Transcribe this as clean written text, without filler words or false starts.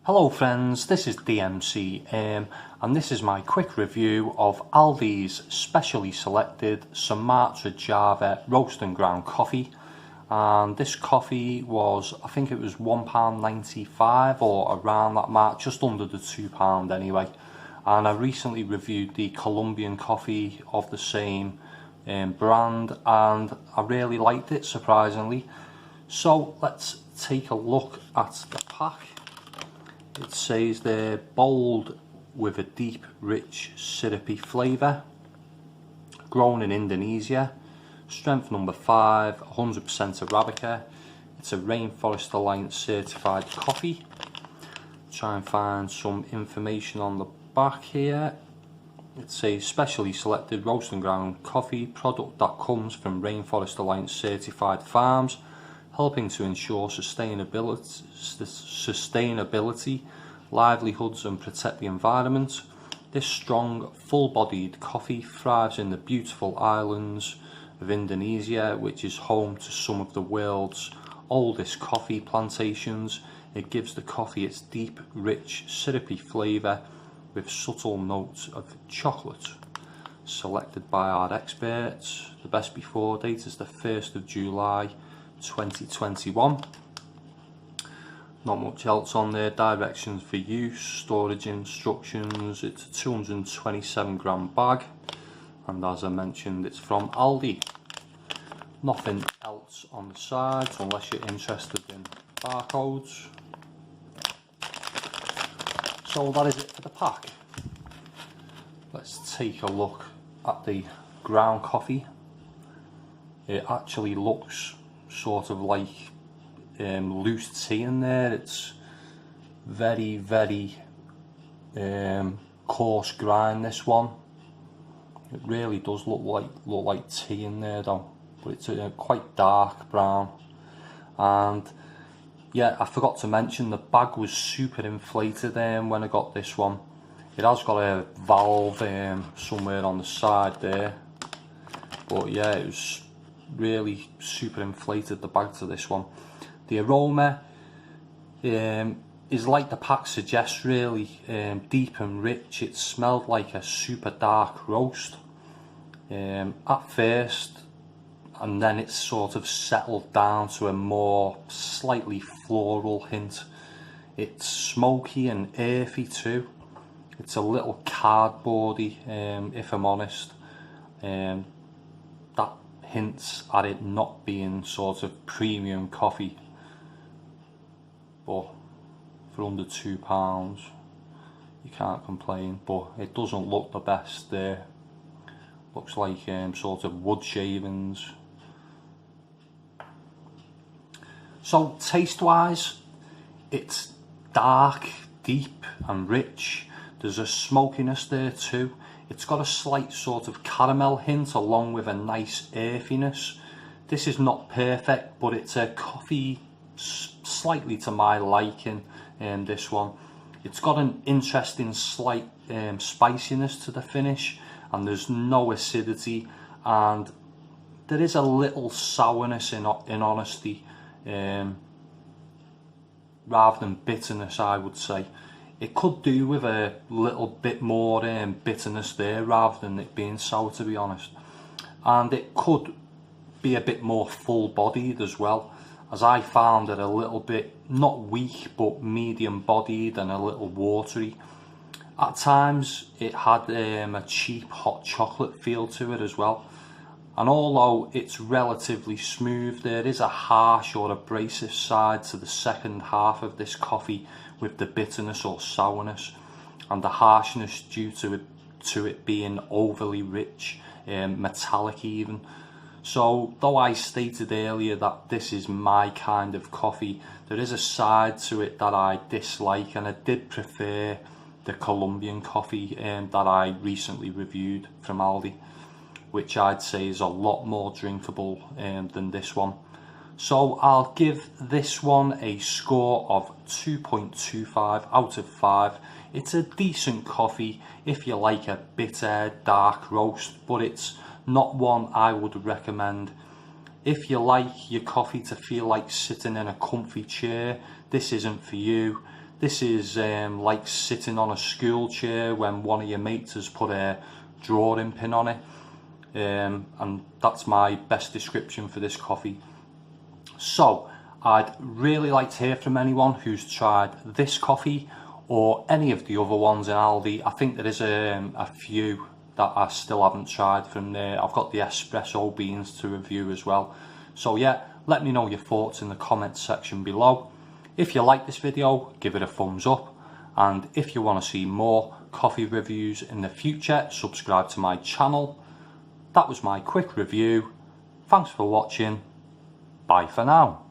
Hello friends, this is DMC and this is my quick review of Aldi's specially selected Sumatra Java roast and ground coffee. And this coffee was, I think it was £1.95 or around that mark, just under the £2 anyway. And I recently reviewed the Colombian coffee of the same brand, and I really liked it, surprisingly. So let's take a look at the pack. It says they're bold with a deep, rich, syrupy flavour, grown in Indonesia, strength number 5, 100% Arabica. It's a Rainforest Alliance certified coffee. Try and find some information on the back here. It says specially selected roast and ground coffee product that comes from Rainforest Alliance certified farms, helping to ensure sustainability, livelihoods and protect the environment. This strong, full-bodied coffee thrives in the beautiful islands of Indonesia, which is home to some of the world's oldest coffee plantations. It gives the coffee its deep, rich, syrupy flavour with subtle notes of chocolate. Selected by our experts. The best before date is the 1st of July 2021. Not much else on there. Directions for use, storage instructions. It's a 227 gram bag, and as I mentioned, it's from Aldi. Nothing else on the side unless you're interested in barcodes. So that is it for the pack. Let's take a look at the ground coffee. It actually looks sort of like loose tea in there. It's very coarse grind, this one. It really does look like tea in there though, but it's quite dark brown. And yeah, I forgot to mention the bag was super inflated when I got this one. It has got a valve somewhere on the side there, but yeah, it was really super inflated, the bag to this one. The aroma is like the pack suggests, really deep and rich. It smelled like a super dark roast at first, and then it's sort of settled down to a more slightly floral hint. It's smoky and earthy too. It's a little cardboardy, if I'm honest. That hints at it not being sort of premium coffee, but for under £2 you can't complain. But it doesn't look the best there. Looks like sort of wood shavings. So taste wise, it's dark, deep and rich. There's a smokiness there too. It's got a slight sort of caramel hint along with a nice earthiness. This is not perfect, but it's a coffee slightly to my liking. This one, it's got an interesting slight spiciness to the finish, and there's no acidity, and there is a little sourness in honesty, rather than bitterness, I would say. It could do with a little bit more bitterness there rather than it being sour, to be honest. And it could be a bit more full-bodied as well, as I found it a little bit, not weak, but medium-bodied and a little watery. At times it had a cheap hot chocolate feel to it as well. And although it's relatively smooth, there is a harsh or abrasive side to the second half of this coffee, with the bitterness or sourness, and the harshness due to it being overly rich, metallic even. So though I stated earlier that this is my kind of coffee, there is a side to it that I dislike, and I did prefer the Colombian coffee that I recently reviewed from Aldi, which I'd say is a lot more drinkable than this one. So I'll give this one a score of 2.25 out of 5. It's a decent coffee if you like a bitter, dark roast, but it's not one I would recommend If you like your coffee to feel like sitting in a comfy chair, this isn't for you. This is like sitting on a school chair when one of your mates has put a drawing pin on it. And that's my best description for this coffee. So I'd really like to hear from anyone who's tried this coffee or any of the other ones in Aldi. I think there is a few that I still haven't tried from there. I've got the espresso beans to review as well. So yeah, let me know your thoughts in the comments section below. If you like this video, give it a thumbs up. And if you want to see more coffee reviews in the future, subscribe to my channel. That was my quick review. Thanks for watching. Bye for now.